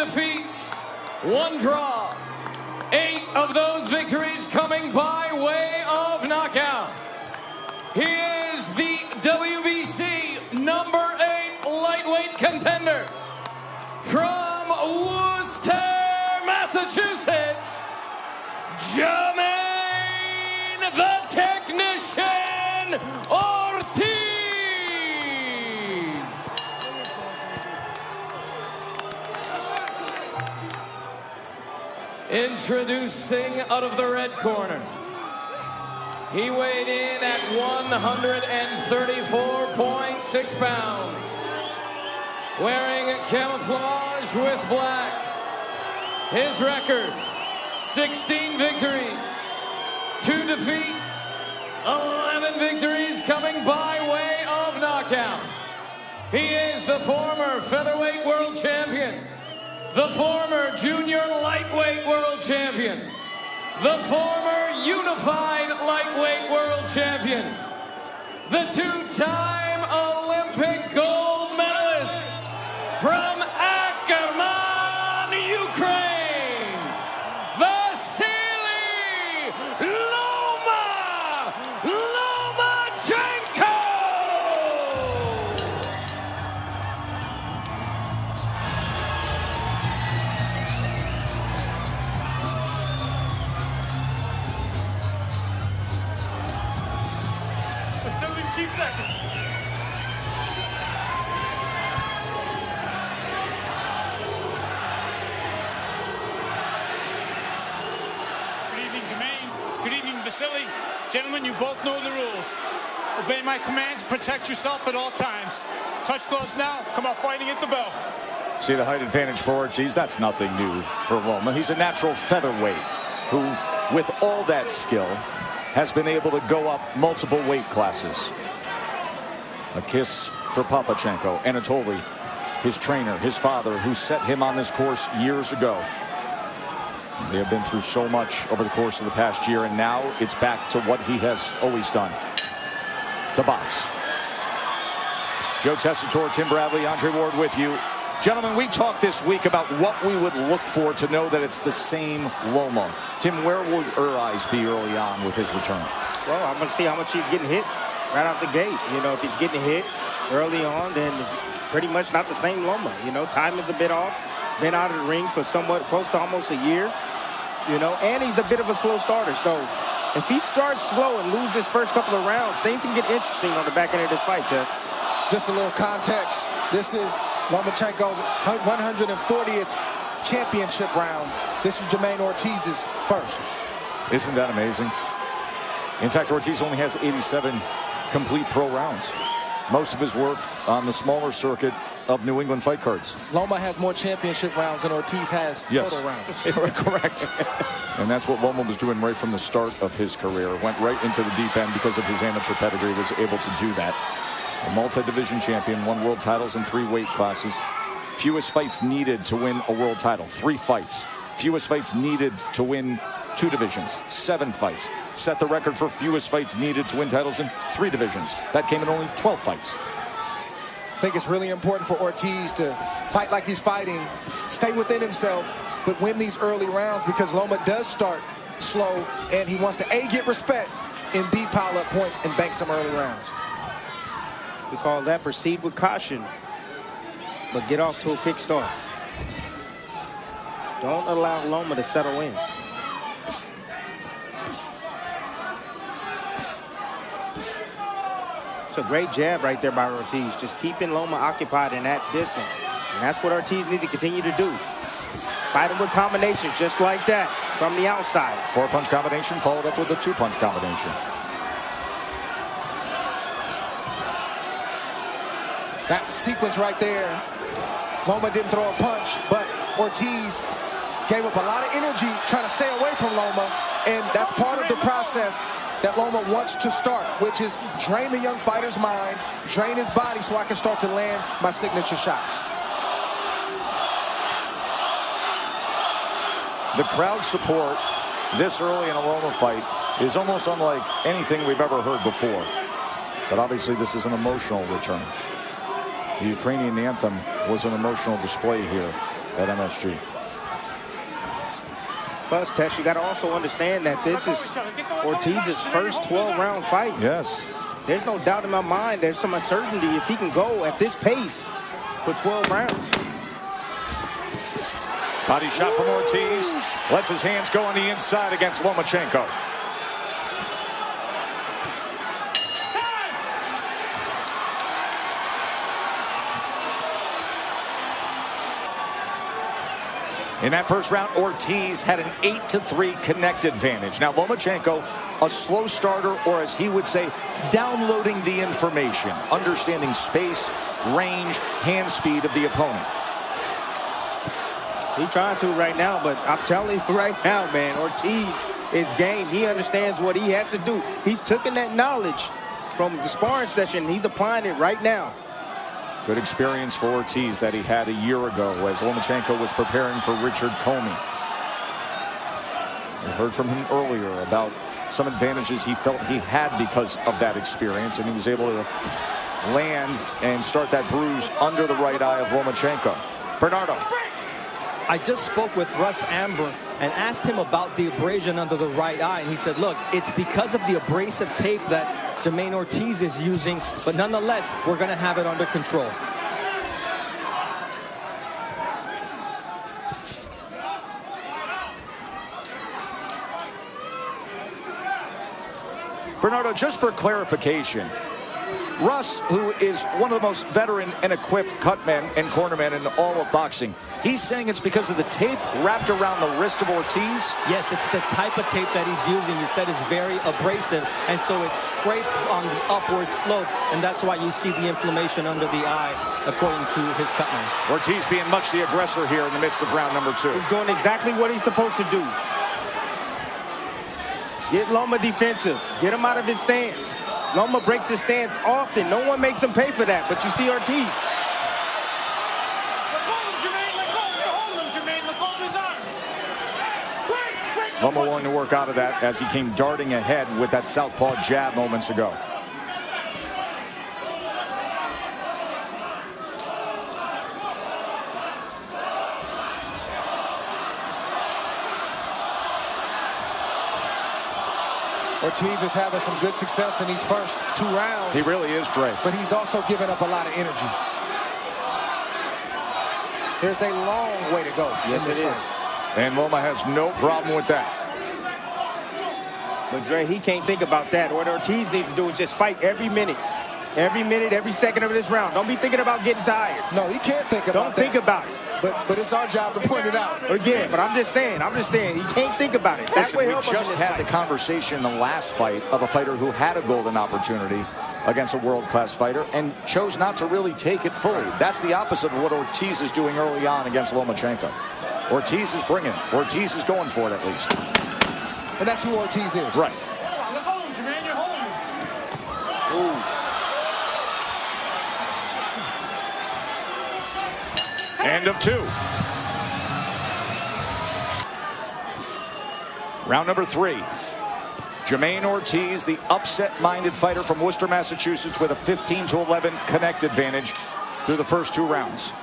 defeats, 1 draw. 8 of those victories coming by way of knockout. He is the WBC number 8 lightweight contender from Worcester, Massachusetts, Jermaine the Technician Ortiz. Introducing out of the red corner. He weighed in at 134.6 pounds. Wearing camouflage with black. His record, 16 victories, 2 defeats, 11 victories coming by way of knockout. He is the former featherweight world champion, the former junior lightweight world champion, the former unified lightweight world champion, the 2-time Olympic gold medalist from Ackerman, Ukraine, Vasily Lomachenko. Vasily Chief second. Good evening, Jermaine. Good evening, Vasily. Gentlemen, you both know the rules. Obey my commands, protect yourself at all times. Touch gloves now, come out fighting at the bell. See the height advantage for Ortiz? That's nothing new for Loma. He's a natural featherweight who, with all that skill, has been able to go up multiple weight classes. A kiss for Papachenko, Anatoly, his trainer, his father, who set him on this course years ago. They have been through so much over the course of the past year, and now it's back to what he has always done, to box. Joe Tessitore, Tim Bradley, Andre Ward with you. Gentlemen, we talked this week about what we would look for to know that it's the same Loma. Tim, where will your eyes be early on with his return? Well, I'm going to see how much he's getting hit right out the gate. You know, if he's getting hit early on, then it's pretty much not the same Loma. You know, time is a bit off. Been out of the ring for somewhat close to almost a year. You know, and he's a bit of a slow starter. So if he starts slow and loses his first couple of rounds, things can get interesting on the back end of this fight, Jess. Just a little context. This is Lomachenko's 140th championship round. This is Jermaine Ortiz's first. Isn't that amazing? In fact, Ortiz only has 87 complete pro rounds. Most of his work on the smaller circuit of New England fight cards. Loma has more championship rounds than Ortiz has total rounds. Correct. And that's what Loma was doing right from the start of his career. Went right into the deep end because of his amateur pedigree, was able to do that. A multi-division champion, won world titles in 3 weight classes. Fewest fights needed to win a world title, 3 fights. Fewest fights needed to win 2 divisions, 7 fights. Set the record for fewest fights needed to win titles in 3 divisions. That came in only 12 fights. I think it's really important for Ortiz to fight like he's fighting, stay within himself, but win these early rounds because Loma does start slow, and he wants to A, get respect, and B, pile up points and bank some early rounds. We call that proceed with caution, but get off to a quick start. Don't allow Loma to settle in. It's a great jab right there by Ortiz, just keeping Loma occupied in that distance. And that's what Ortiz needs to continue to do. Fight him with combinations just like that from the outside. 4-punch combination followed up with a 2-punch combination. That sequence right there, Loma didn't throw a punch, but Ortiz gave up a lot of energy trying to stay away from Loma, and that's part of the process that Loma wants to start, which is drain the young fighter's mind, drain his body so I can start to land my signature shots. The crowd support this early in a Loma fight is almost unlike anything we've ever heard before. But obviously this is an emotional return. The Ukrainian anthem was an emotional display here at MSG. Plus, Tess, you got to also understand that this is Ortiz's first 12-round fight. Yes. There's no doubt in my mind there's some uncertainty if he can go at this pace for 12 rounds. Body shot from Ortiz. Lets his hands go on the inside against Lomachenko. In that first round, Ortiz had an 8-3 connect advantage. Now, Lomachenko, a slow starter, or as he would say, downloading the information, understanding space, range, hand speed of the opponent. He's trying to right now, but I'm telling you right now, man, Ortiz is game. He understands what he has to do. He's taken that knowledge from the sparring session. He's applying it right now. Good experience for Ortiz that he had a year ago as Lomachenko was preparing for Richard Comey. We heard from him earlier about some advantages he felt he had because of that experience, and he was able to land and start that bruise under the right eye of Lomachenko. Bernardo. I just spoke with Russ Amber and asked him about the abrasion under the right eye, and he said, look, it's because of the abrasive tape that Jamaine Ortiz is using, but nonetheless, we're going to have it under control. Bernardo, just for clarification, Russ, who is one of the most veteran and equipped cutmen and cornermen in all of boxing, he's saying it's because of the tape wrapped around the wrist of Ortiz? Yes, it's the type of tape that he's using. He said it's very abrasive, and so it's scraped on the upward slope, and that's why you see the inflammation under the eye, according to his cutman. Ortiz being much the aggressor here in the midst of round number 2. He's doing exactly what he's supposed to do. Get Loma defensive. Get him out of his stance. Loma breaks his stance often. No one makes him pay for that, but you see Ortiz. Let go of him, Jermaine. Let go. You're holding him, Jermaine. Let go of his arms. Break. Loma willing to work out of that as he came darting ahead with that southpaw jab moments ago. Ortiz is having some good success in these first 2 rounds. He really is, Dre. But he's also giving up a lot of energy. There's a long way to go. Yes, it is. And Loma has no problem with that. But Dre, he can't think about that. What Ortiz needs to do is just fight every minute, every second of this round. Don't be thinking about getting tired. No, he can't think about that. Don't think about it. But it's our job to point it out. Again, but I'm just saying, he can't think about it. That Listen, way we help him just in this had the fight. conversation in the last fight of a fighter who had a golden opportunity against a world-class fighter and chose not to really take it fully. That's the opposite of what Ortiz is doing early on against Lomachenko. Ortiz is bringing it. Ortiz is going for it at least. And that's who Ortiz is. Right. Let go of him, Jermaine. You're holding him. Ooh. End of 2. Round number 3. Jamaine Ortiz, the upset-minded fighter from Worcester, Massachusetts, with a 15-11 connect advantage through the first 2 rounds.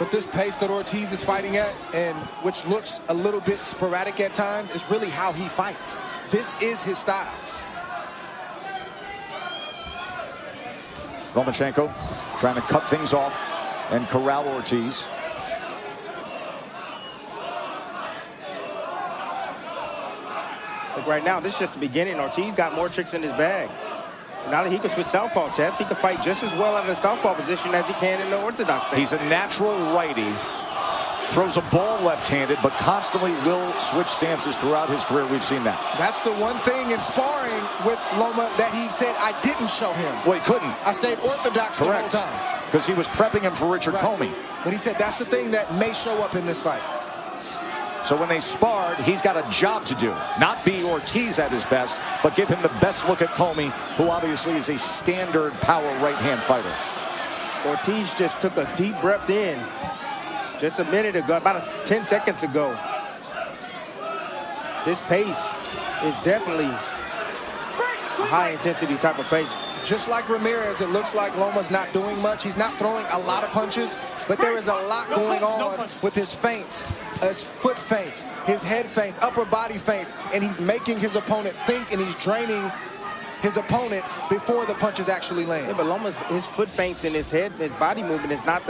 But this pace that Ortiz is fighting at, and which looks a little bit sporadic at times, is really how he fights. This is his style. Lomachenko trying to cut things off and corral Ortiz. Look, right now, this is just the beginning. Ortiz got more tricks in his bag. Now that he can switch southpaw, Tess, he can fight just as well out of the southpaw position as he can in the orthodox stance. He's a natural righty. Throws a ball left-handed, but constantly will switch stances throughout his career. We've seen that. That's the one thing in sparring with Loma that he said I didn't show him. Well, he couldn't. I stayed orthodox the whole Correct. time. Because he was prepping him for Richard Comey. But he said that's the thing that may show up in this fight. So when they sparred, he's got a job to do. Not be Ortiz at his best, but give him the best look at Comey, who obviously is a standard power right-hand fighter. Ortiz just took a deep breath in just a minute ago, about 10 seconds ago. This pace is definitely a high-intensity type of pace. Just like Ramirez, it looks like Loma's not doing much. He's not throwing a lot of punches. but there is a lot going on with his feints, his foot feints, his head feints, upper body feints, and he's making his opponent think, and he's draining his opponents before the punches actually land. Yeah, but Loma's, his foot feints and his head, his body movement is not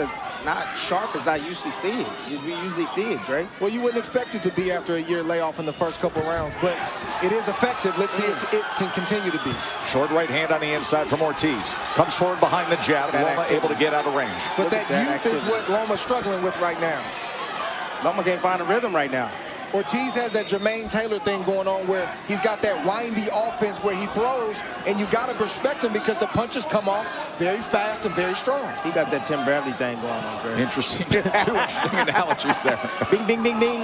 sharp as I usually see it. We usually see it, Dre. Well, you wouldn't expect it to be after a year layoff in the first couple rounds, but it is effective. Let's see if it can continue to be. Short right hand on the inside from Ortiz. Comes forward behind the jab. Loma able to get out of range. But that youth is what Loma's struggling with right now. Loma can't find a rhythm right now. Ortiz has that Jermaine Taylor thing going on where he's got that windy offense where he throws, and you got to respect him because the punches come off very fast and very strong. He got that Tim Bradley thing going on, Dre. Interesting. Two interesting analogies there. Bing, bing, bing, bing.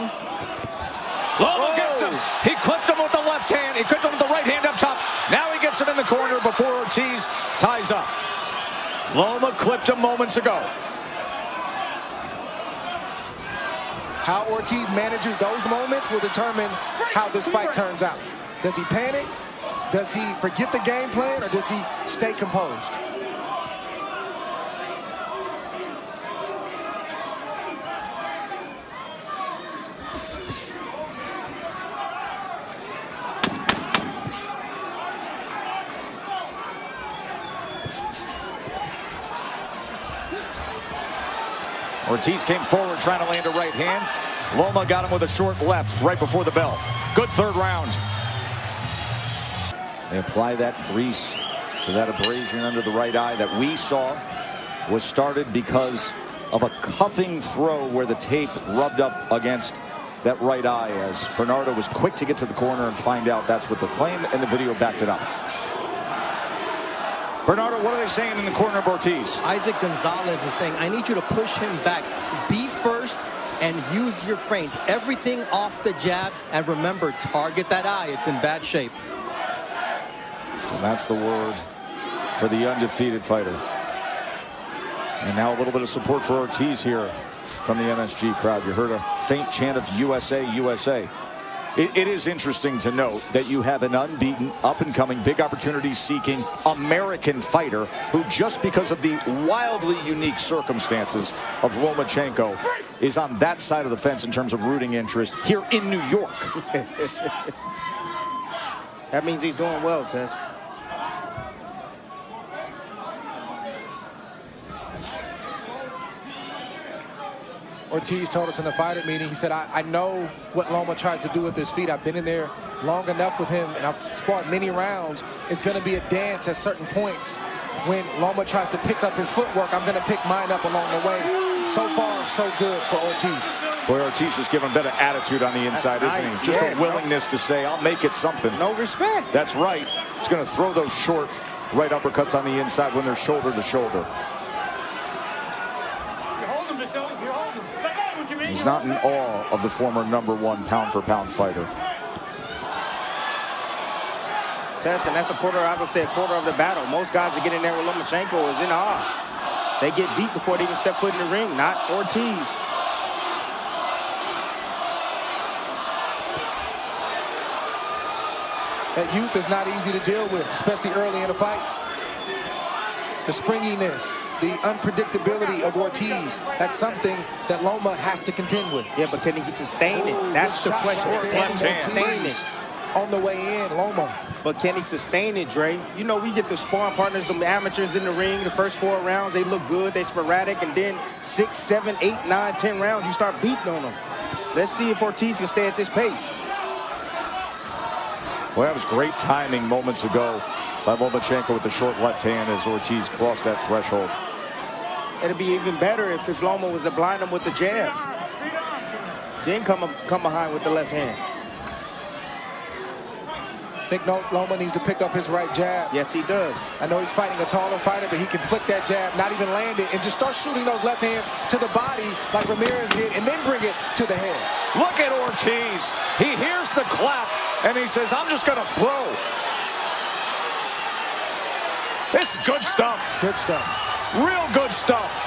Loma gets him. He clipped him with the left hand. He clipped him with the right hand up top. Now he gets him in the corner before Ortiz ties up. Loma clipped him moments ago. How Ortiz manages those moments will determine how this fight turns out. Does he panic? Does he forget the game plan? Or does he stay composed? Ortiz came forward trying to land a right hand. Loma got him with a short left right before the bell. Good third round. They apply that grease to that abrasion under the right eye that we saw was started because of a cuffing throw where the tape rubbed up against that right eye, as Bernardo was quick to get to the corner and find out that's what the claim, and the video backed it up. Bernardo, what are they saying in the corner of Ortiz? Isaac Gonzalez is saying, I need you to push him back. Be first and use your feints. Everything off the jab. And remember, target that eye. It's in bad shape. And that's the word for the undefeated fighter. And now a little bit of support for Ortiz here from the MSG crowd. You heard a faint chant of USA, USA. It is interesting to note that you have an unbeaten, up-and-coming, big opportunity-seeking American fighter who, just because of the wildly unique circumstances of Lomachenko, is on that side of the fence in terms of rooting interest here in New York. That means he's doing well, Tess. Ortiz told us in the fighter meeting, he said, I know what Loma tries to do with his feet. I've been in there long enough with him, and I've sparred many rounds. It's going to be a dance at certain points. When Loma tries to pick up his footwork, I'm going to pick mine up along the way. So far, so good for Ortiz. Boy, Ortiz just giving better attitude on the inside, isn't he? Just a willingness to say, I'll make it something. No respect. That's right. He's going to throw those short right uppercuts on the inside when they're shoulder to shoulder. He's not in awe of the former #1 pound-for-pound fighter. Tess, and that's I would say a quarter of the battle. Most guys that get in there with Lomachenko is in awe. They get beat before they even step foot in the ring, not Ortiz. That youth is not easy to deal with, especially early in a fight. The springiness, the unpredictability of Ortiz, that's something that Loma has to contend with. Yeah, but can he sustain it? That's the question. Can he sustain it? On the way in, Loma. But can he sustain it, Dre? You know, we get the sparring partners, the amateurs in the ring, the first 4 rounds, they look good, they're sporadic, and then 6, 7, 8, 9, 10 rounds, you start beating on them. Let's see if Ortiz can stay at this pace. Well, that was great timing moments ago by Lomachenko with the short left hand as Ortiz crossed that threshold. It'd be even better if Loma was to blind him with the jab. Then come behind with the left hand. Think Loma needs to pick up his right jab. Yes, he does. I know he's fighting a taller fighter, but he can flick that jab, not even land it, and just start shooting those left hands to the body like Ramirez did, and then bring it to the head. Look at Ortiz. He hears the clap, and he says, I'm just going to throw. This is good stuff. Good stuff. Real good stuff.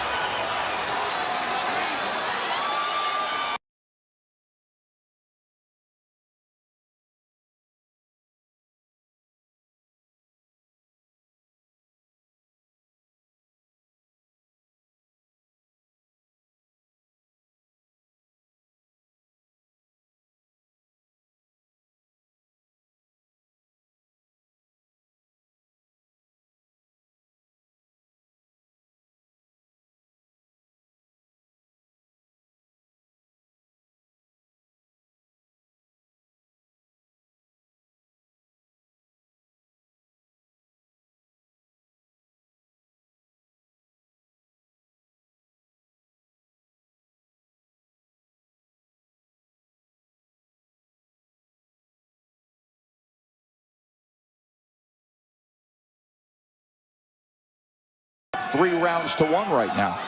3 rounds to 1 right now.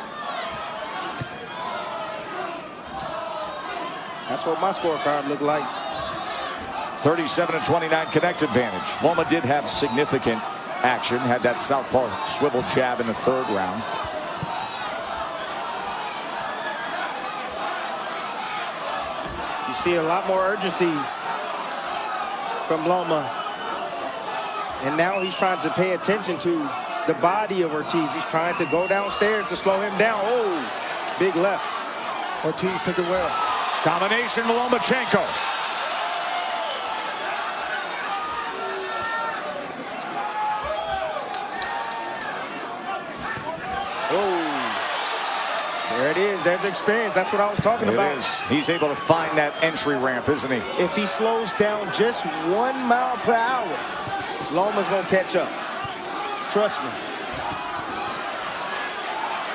That's what my scorecard looked like. 37-29 connect advantage. Loma did have significant action, had that southpaw swivel jab in the 3rd round. You see a lot more urgency from Loma. And now he's trying to pay attention to the body of Ortiz. He's trying to go downstairs to slow him down. Oh, big left. Ortiz took it well. Combination Lomachenko. Oh, there it is. There's experience. That's what I was talking about. It is. He's able to find that entry ramp, isn't he? If he slows down just 1 mile per hour, Loma's going to catch up. Trust me.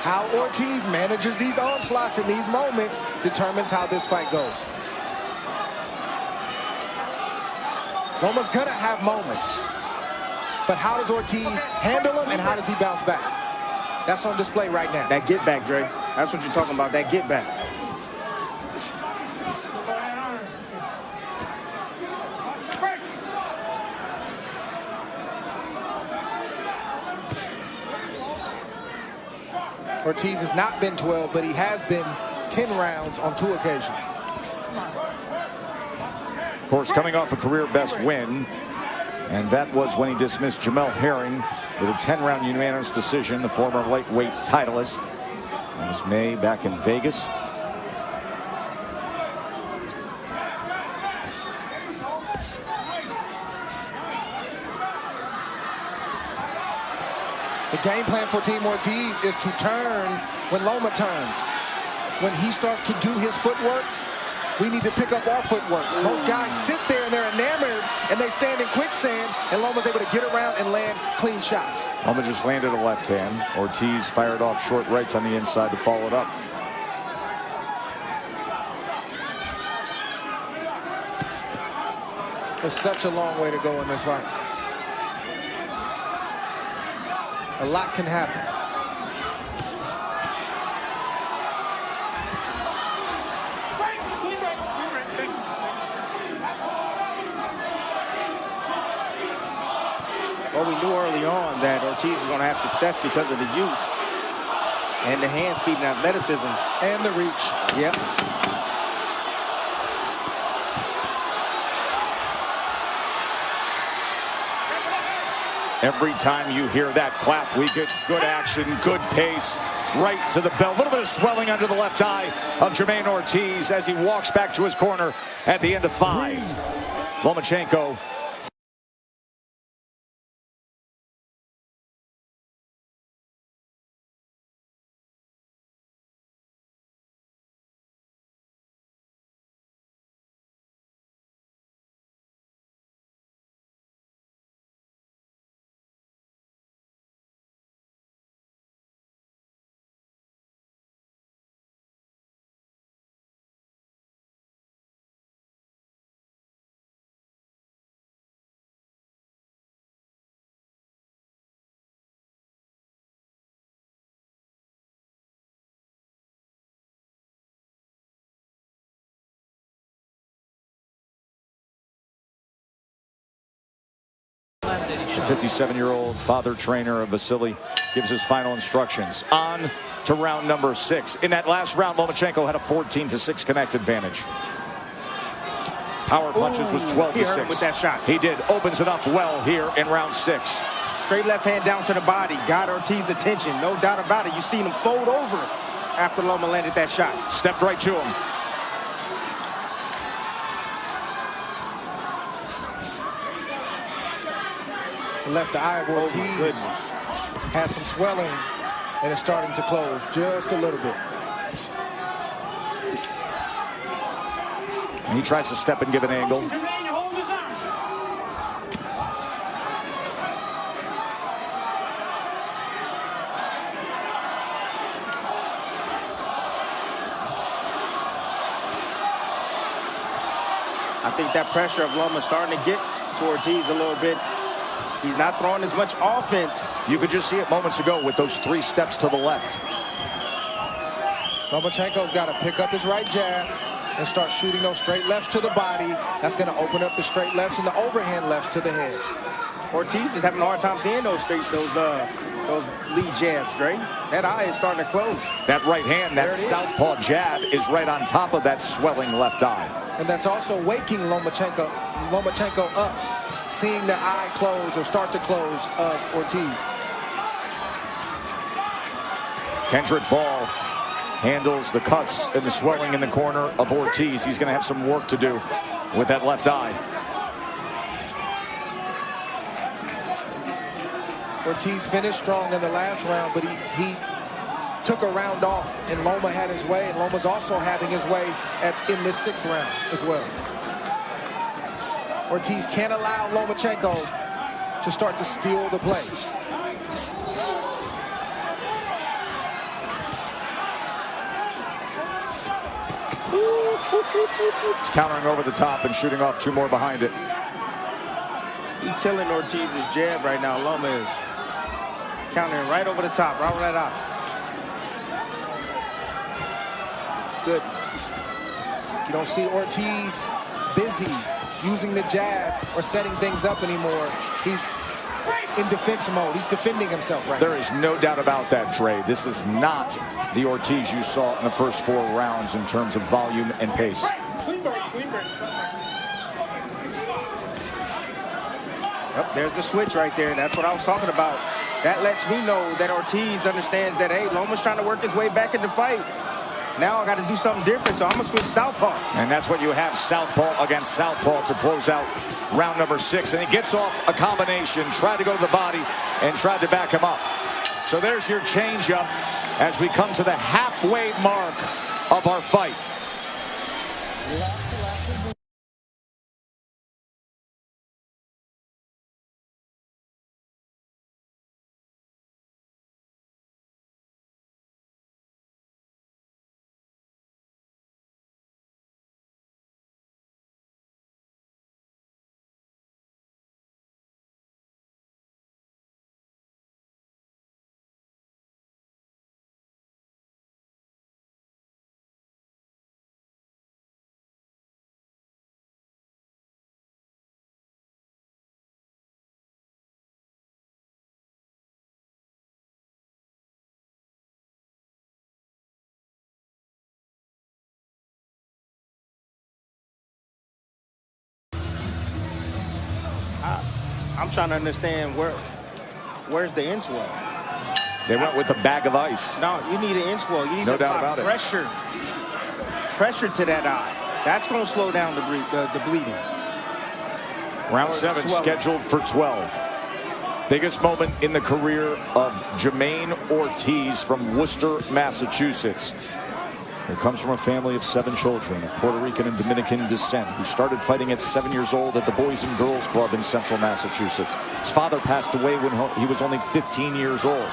How Ortiz manages these onslaughts in these moments determines how this fight goes. Loma's gonna have moments, but how does Ortiz handle them and how does he bounce back? That's on display right now. That get back, Dre. That's what you're talking about, that get back. Ortiz has not been 12, but he has been 10 rounds on 2 occasions. Of course, coming off a career best win, and that was when he dismissed Jamel Herring with a 10-round unanimous decision, the former lightweight titleist. That was May back in Vegas. The game plan for Team Ortiz is to turn when Loma turns. When he starts to do his footwork, we need to pick up our footwork. Those guys sit there and they're enamored and they stand in quicksand, and Loma's able to get around and land clean shots. Loma just landed a left hand. Ortiz fired off short rights on the inside to follow it up. There's such a long way to go in this fight. A lot can happen. Well, we knew early on that Ortiz is going to have success because of the youth and the hand speed and athleticism. And the reach. Yep. Every time you hear that clap, we get good action, good pace, right to the bell. A little bit of swelling under the left eye of Jermaine Ortiz as he walks back to his corner at the end of 5. Lomachenko. The 57-year-old father trainer of Vasily gives his final instructions. On to round number 6. In that last round, Lomachenko had a 14-6 connect advantage. Power punches was 12-6. He hurt him with that shot. He did. Opens it up well here in round 6. Straight left hand down to the body. Got Ortiz's attention. No doubt about it. You seen him fold over after Loma landed that shot. Stepped right to him. The left eye of Ortiz has some swelling and it's starting to close just a little bit. And he tries to step and give an angle. I think that pressure of Loma starting to get to Ortiz a little bit. He's not throwing as much offense. You could just see it moments ago with those 3 steps to the left. Lomachenko's got to pick up his right jab and start shooting those straight lefts to the body. That's going to open up the straight lefts and the overhand lefts to the head. Ortiz is having a hard time seeing those lead jabs, Dre. That eye is starting to close. That right hand, that southpaw jab is right on top of that swelling left eye. And that's also waking Lomachenko up, seeing the eye close or start to close of Ortiz. Kendrick Ball handles the cuts and the swelling in the corner of Ortiz. He's going to have some work to do with that left eye. Ortiz finished strong in the last round, but he took a round off, and Loma had his way, and Loma's also having his way in this 6th round as well. Ortiz can't allow Lomachenko to start to steal the play. He's countering over the top and shooting off 2 more behind it. He's killing Ortiz's jab right now. Loma is countering right over the top, right over that eye. Good. You don't see Ortiz busy using the jab or setting things up anymore. He's in defense mode. He's defending himself right now. There is no doubt about that, Dre. This is not the Ortiz you saw in the first 4 rounds in terms of volume and pace. Yep, there's the switch right there. That's what I was talking about. That lets me know that Ortiz understands that, hey, Loma's trying to work his way back in the fight. Now I got to do something different, so I'm going to switch southpaw. And that's what you have, southpaw against southpaw, to close out round number 6. And he gets off a combination, tried to go to the body, and tried to back him up. So there's your changeup as we come to the halfway mark of our fight. I'm trying to understand where's the inswell. They went with a bag of ice. No, you need an inswell. You need no to doubt apply about pressure to that eye. That's going to slow down the bleeding. Round 7 scheduled for 12. Biggest moment in the career of Jermaine Ortiz from Worcester, Massachusetts. He comes from a family of 7 children of Puerto Rican and Dominican descent who started fighting at 7 years old at the Boys and Girls Club in central Massachusetts. His father passed away when he was only 15 years old.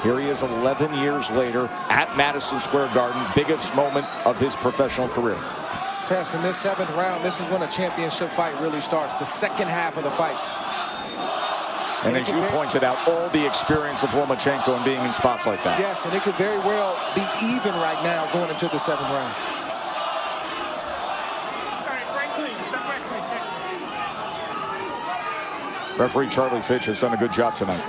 Here he is 11 years later at Madison Square Garden. Biggest moment of his professional career. Test, in this 7th round, this is when a championship fight really starts, the second half of the fight. And as you pointed out, all the experience of Lomachenko and being in spots like that. Yes, and it could very well be even right now going into the 7th round. Referee Charlie Fitch has done a good job tonight.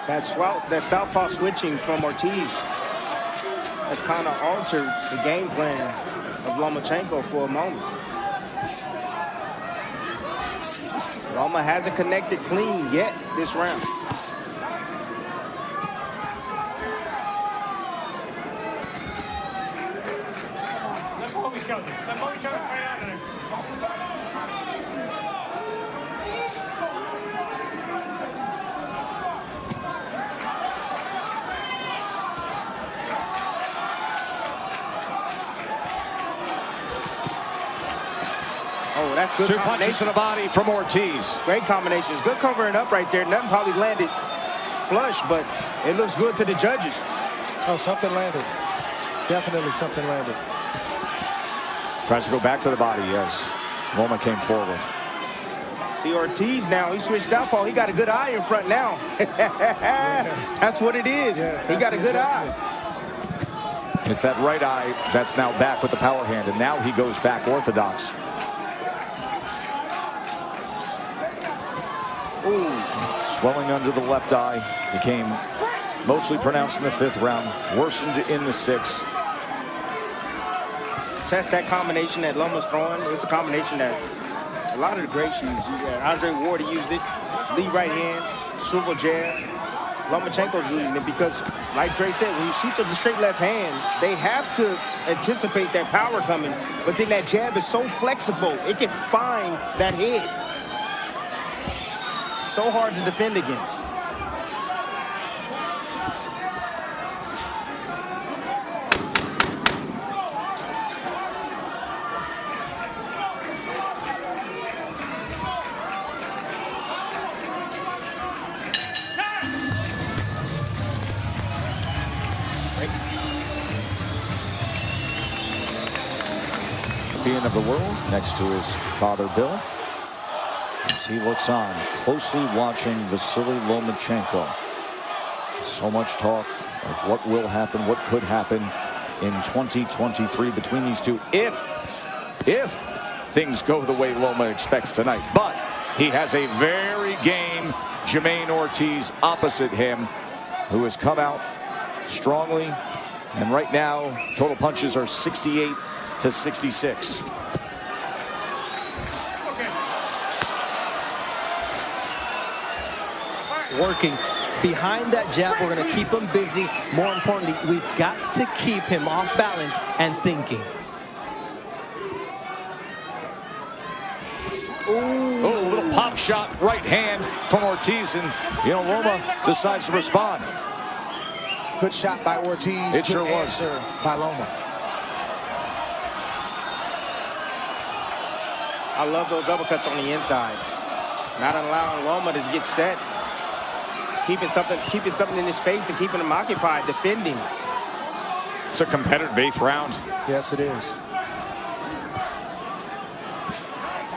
That southpaw switching from Ortiz has kind of altered the game plan of Lomachenko for a moment. Loma hasn't connected clean yet this round. Let go of each other. Let go of each other right out of there. Oh, that's good. 2 punches to the body from Ortiz. Great combinations. Good covering up right there. Nothing probably landed flush, but it looks good to the judges. Oh, something landed. Definitely something landed. Tries to go back to the body, yes. Loma came forward. See, Ortiz now, he switched southpaw. He got a good eye in front now. That's what it is. Yes, he got a good eye. It's that right eye that's now back with the power hand, and now he goes back orthodox. Ooh. Swelling under the left eye became mostly pronounced in the 5th round, worsened in the 6th. Test that combination that Loma's throwing. It's a combination that a lot of the greats use. Andre Ward used it. Lead right hand, swivel jab. Lomachenko's using it because, like Dre said, when you shoot with the straight left hand, they have to anticipate that power coming. But then that jab is so flexible, it can find that head. So hard to defend against. Champion of the world next to his father Bill, as he looks on, closely watching Vasily Lomachenko. So much talk of what will happen, what could happen in 2023 between these two if things go the way Loma expects tonight. But he has a very game Jamaine Ortiz opposite him, who has come out strongly, and right now total punches are 68 to 66. Working behind that jab, we're going to keep him busy. More importantly, we've got to keep him off balance and thinking. Ooh, a little pop shot right hand from Ortiz, and Loma decides to respond. Good shot by Ortiz. It sure was. By Loma. I love those uppercuts on the inside. Not allowing Loma to get set. Keeping something in his face and keeping him occupied, defending. It's a competitive 8th round. Yes, it is.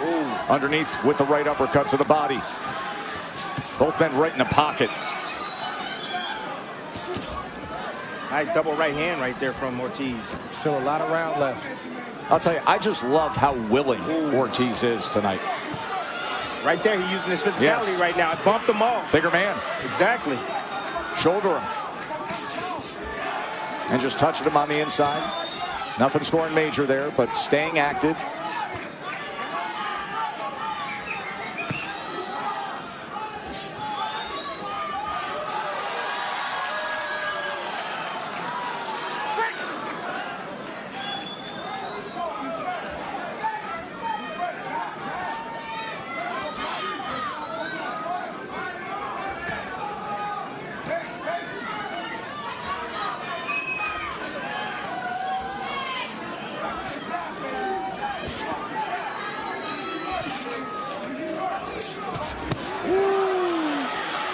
Ooh. Underneath with the right uppercut to the body. Both men right in the pocket. Nice double right hand right there from Ortiz. Still a lot of round left. I'll tell you, I just love how willing Ortiz is tonight. Right there, he's using his physicality Yes. right now. It bumped him off. Bigger man. Exactly. Shoulder him. And just touching him on the inside. Nothing scoring major there, but staying active.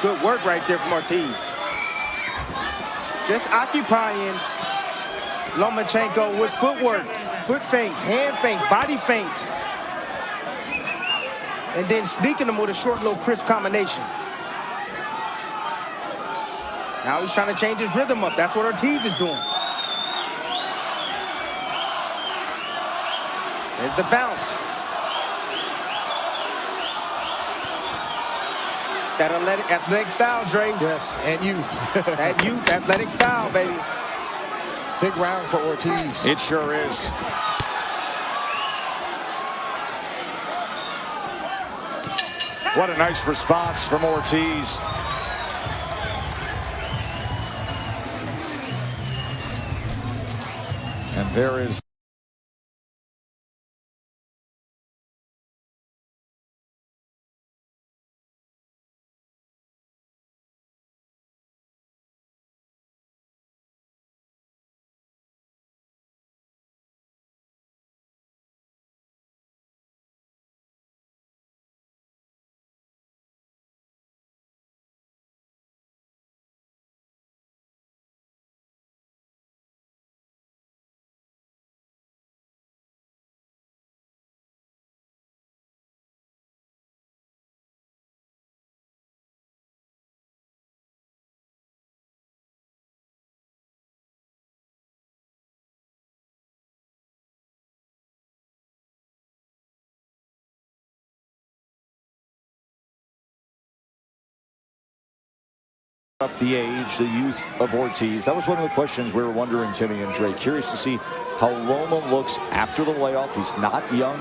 Good work right there from Ortiz. Just occupying Lomachenko with footwork, foot feints, hand feints, body feints. And then sneaking him with a short, little crisp combination. Now he's trying to change his rhythm up. That's what Ortiz is doing. There's the bounce. That athletic style, Dre. Yes, and That athletic style, baby. Big round for Ortiz. It sure is. What a nice response from Ortiz. And there is Up the age, the youth of Ortiz. That was one of the questions we were wondering, Timmy and Dre. Curious to see how Loma looks after the layoff. He's not young.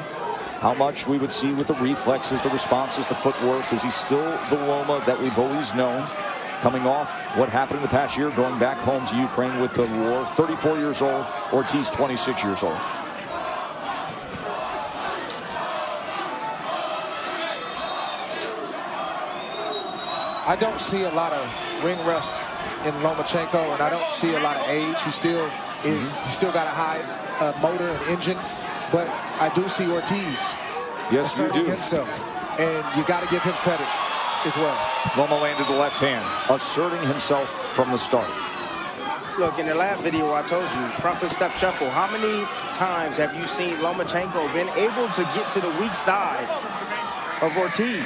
How much we would see with the reflexes, the responses, the footwork. Is he still the Loma that we've always known? Coming off what happened in the past year, going back home to Ukraine with the war. 34 years old, Ortiz 26 years old. I don't see a lot of ring rust in Lomachenko, and I don't see a lot of age. He still is. He's still got a high motor and engine, but I do see Ortiz asserting himself, and you got to give him credit as well. Loma landed the left hand, asserting himself from the start. Look, in the last video I told you, front foot step shuffle. How many times have you seen Lomachenko been able to get to the weak side of Ortiz?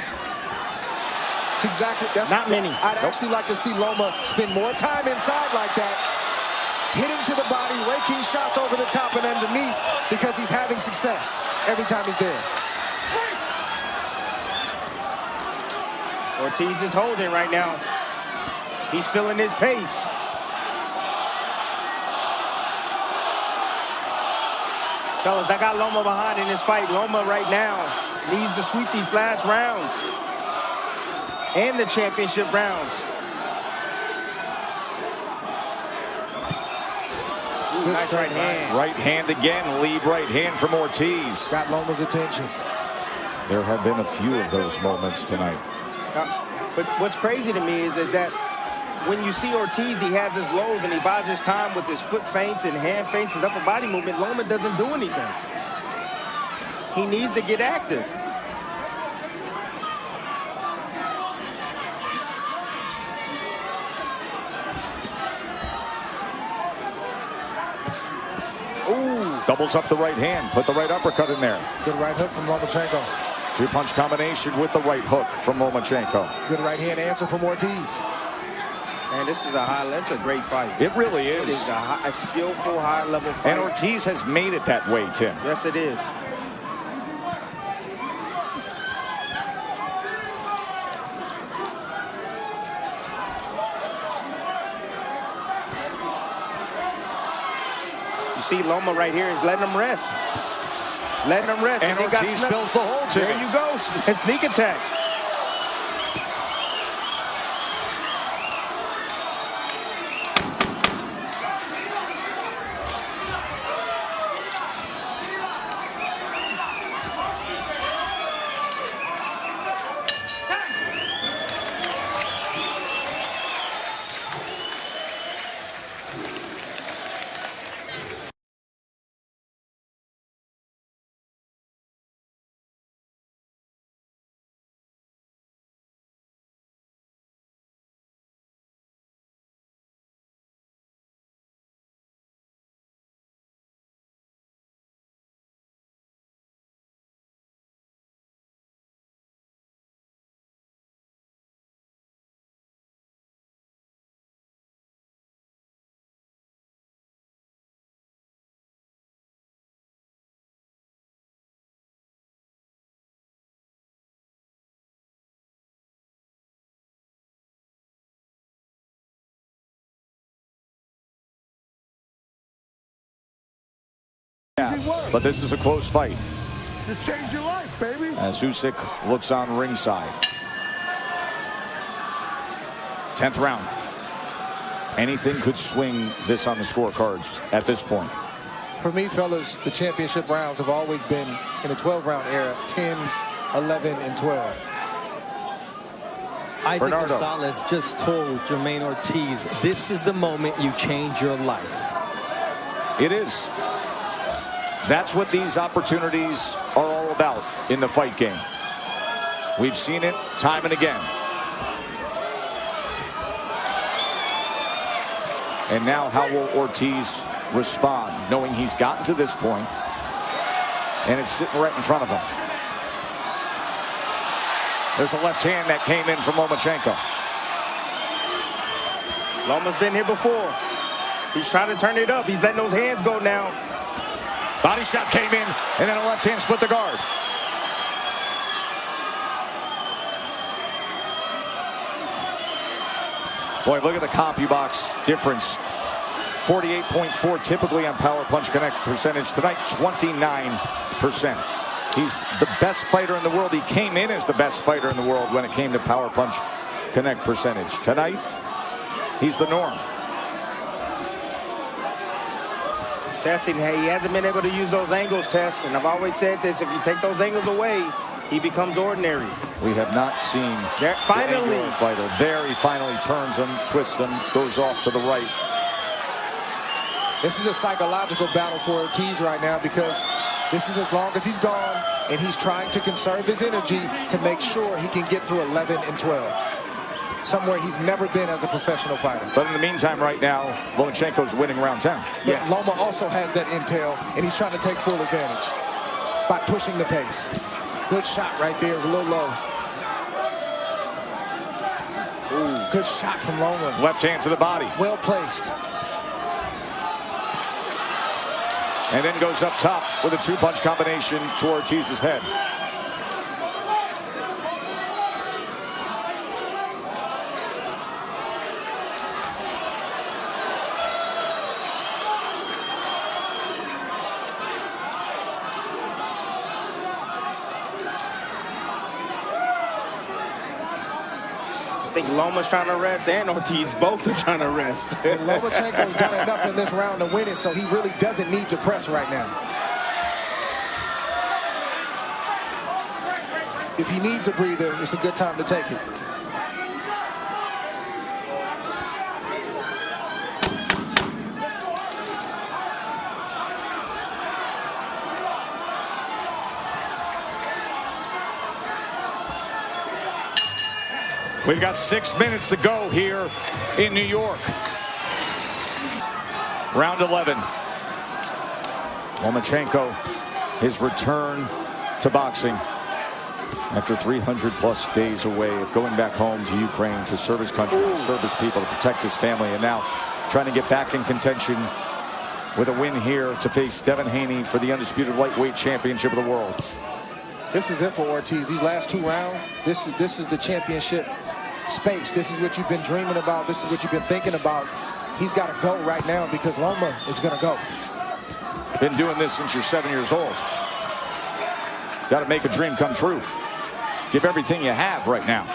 Exactly. That's not many. I'd actually like to see Loma spend more time inside like that, hitting to the body, raking shots over the top and underneath, because he's having success every time he's there. Ortiz is holding right now. He's feeling his pace. Fellas, I got Loma behind in this fight. Loma right now needs to sweep these last rounds and the championship rounds. Ooh, nice right hand. Right hand again, lead right hand from Ortiz. Got Loma's attention. There have been a few of those moments tonight. But what's crazy to me is that when you see Ortiz, he has his lows and he buys his time with his foot feints and hand feints, his upper body movement. Loma doesn't do anything. He needs to get active. Ooh, doubles up the right hand, put the right uppercut in there. Good right hook from Lomachenko. Two-punch combination with the right hook from Lomachenko. Good right hand answer from Ortiz. Man, that's a great fight. It really is. It is a skillful, high-level fight. And Ortiz has made it that way, Tim. Yes, it is. You see Loma right here is letting him rest. Letting him rest. And Ortiz fills the hole, Tim. There you go. Sneak attack. But this is a close fight. Just change your life, baby. As Usyk looks on ringside. 10th round. Anything could swing this on the scorecards at this point. For me, fellas, the championship rounds have always been in the 12-round era, 10, 11, and 12. Isaac Gonzalez just told Jermaine Ortiz, this is the moment you change your life. It is. That's what these opportunities are all about in the fight game. We've seen it time and again. And now how will Ortiz respond, knowing he's gotten to this point and it's sitting right in front of him? There's a left hand that came in from Lomachenko. Loma's been here before. He's trying to turn it up. He's letting those hands go now. Body shot came in, and then a left hand split the guard. Boy, look at the CompuBox difference. 48.4 typically on Power Punch Connect percentage. Tonight, 29%. He's the best fighter in the world. He came in as the best fighter in the world when it came to Power Punch Connect percentage. Tonight, he's the norm. Testing, hey, he hasn't been able to use those angles, Tess. And I've always said this, if you take those angles away, he becomes ordinary. We have not seen finally the fighter. There he finally turns him, twists him, goes off to the right. This is a psychological battle for Ortiz right now because this is as long as he's gone, and he's trying to conserve his energy to make sure he can get through 11 and 12. Somewhere he's never been as a professional fighter. But in the meantime, right now, Lomachenko's winning round 10. Yes. Loma also has that intel, and he's trying to take full advantage by pushing the pace. Good shot right there. It was a little low. Ooh, good shot from Loma. Left hand to the body. Well placed. And then goes up top with a two-punch combination to Ortiz's head. I think Loma's trying to rest and Ortiz both are trying to rest. Lomachenko's done enough in this round to win it, so he really doesn't need to press right now. If he needs a breather, it's a good time to take it. We've got 6 minutes to go here in New York. Round 11. Lomachenko, his return to boxing after 300+ days away of going back home to Ukraine to serve his country, to serve his people, to protect his family, and now trying to get back in contention with a win here to face Devin Haney for the undisputed lightweight championship of the world. This is it for Ortiz. These last 2 rounds, this is the championship space. This is what you've been dreaming about. This is what you've been thinking about. He's got to go right now because Loma is going to go. Been doing this since you're 7 years old. Got to make a dream come true. Give everything you have right now.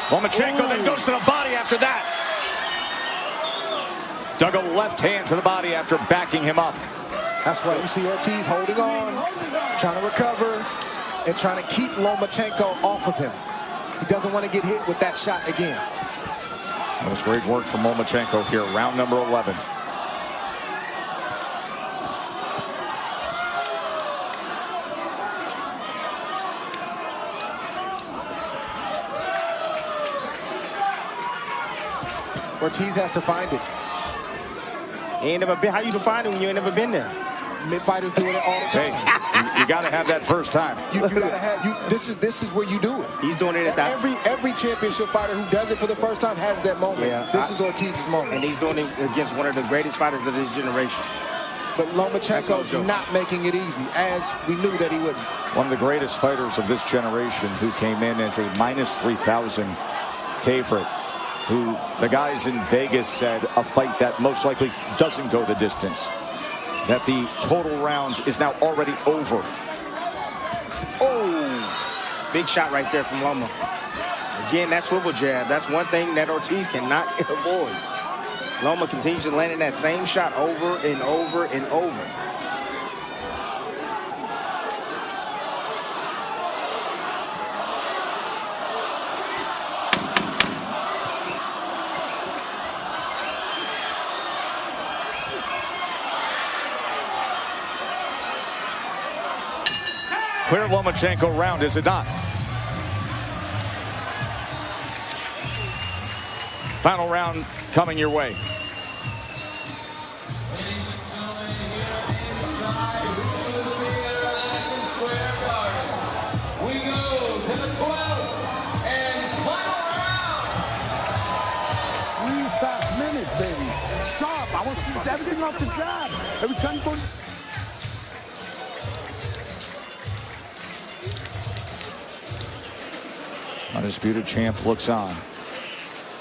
Lomachenko then goes to the body after that. Dug a left hand to the body after backing him up. That's why you see Ortiz holding on, trying to recover, and trying to keep Lomachenko off of him. He doesn't want to get hit with that shot again. That was great work from Lomachenko here, round number 11. Ortiz has to find it. He ain't never been. How you define it when you ain't never been there? Mid-fighters do it all the time. Hey, you got to have that first time. You got to have. This is where you do it. He's doing it at that. Every championship fighter who does it for the first time has that moment. Yeah, this is Ortiz's moment. And he's doing it against one of the greatest fighters of this generation. But Lomachenko's not making it easy, as we knew that he wouldn't. One of the greatest fighters of this generation who came in as a -3,000 favorite, who the guys in Vegas said a fight that most likely doesn't go the distance, that the total rounds is now already over. Oh, big shot right there from Loma. Again, that swivel jab, that's one thing that Ortiz cannot avoid. Loma continues to land in that same shot over and over and over. clear Lomachenko round, is it not? Final round coming your way. Baby, sharp. I want to see everything off the jab. Every time you go. Undisputed champ looks on.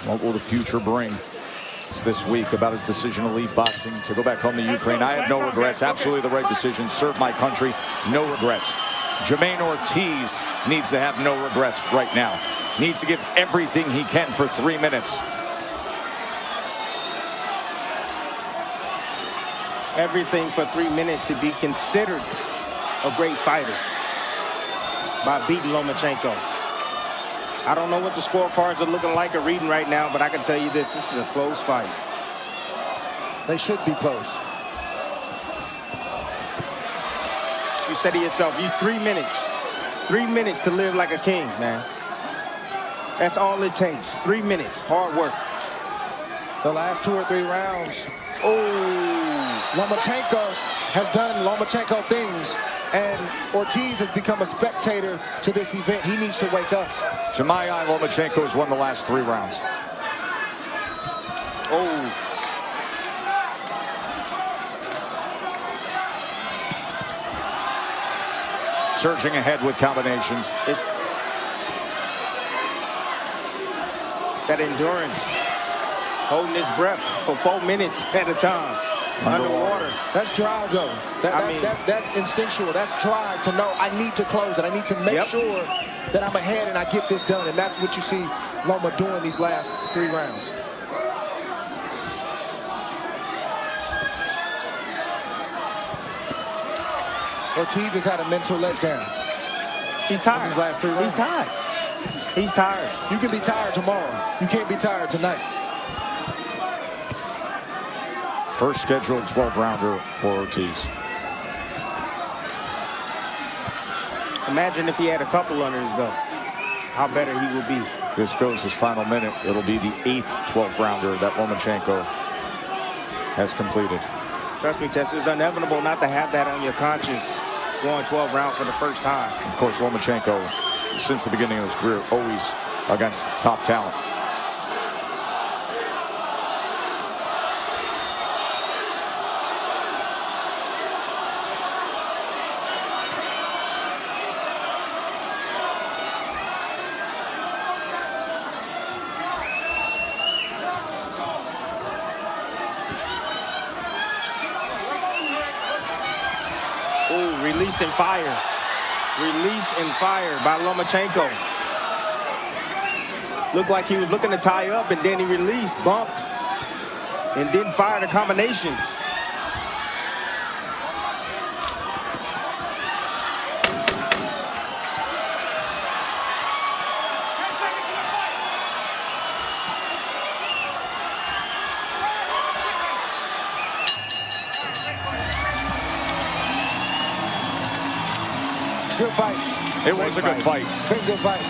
What will the future bring? It's this week about his decision to leave boxing to go back home to Ukraine. I have no regrets. Absolutely the right decision. Serve my country. No regrets. Jermaine Ortiz needs to have no regrets right now. Needs to give everything he can for 3 minutes. Everything for 3 minutes to be considered a great fighter by beating Lomachenko. I don't know what the scorecards are looking like or reading right now, but I can tell you this is a close fight. They should be close. You said to yourself, you 3 minutes. 3 minutes to live like a king, man. That's all it takes. 3 minutes, hard work. The last 2 or 3 rounds. Oh, Lomachenko has done Lomachenko things, and Ortiz has become a spectator to this event. He needs to wake up. To my eye, Lomachenko has won the last 3 rounds. Oh. Surging ahead with combinations. It's that endurance. Holding his breath for 4 minutes at a time. Underwater. That's drive, though. That's instinctual. That's drive to know I need to close it. I need to make sure that I'm ahead and I get this done. And that's what you see Loma doing these last 3 rounds. Ortiz has had a mental letdown. He's tired. These last 3 rounds. He's tired. He's tired. You can be tired tomorrow. You can't be tired tonight. First scheduled 12-rounder for Ortiz. Imagine if he had a couple under his belt. How better he would be. If this goes his final minute, it'll be the 8th 12th-rounder that Lomachenko has completed. Trust me, Tess, it's inevitable not to have that on your conscience going 12 rounds for the first time. Of course, Lomachenko, since the beginning of his career, always against top talent. Release and fire. Release and fire by Lomachenko. Looked like he was looking to tie up, and then he released, bumped, and didn't fire the combination. Good fight. It was a good fight. Very good fight.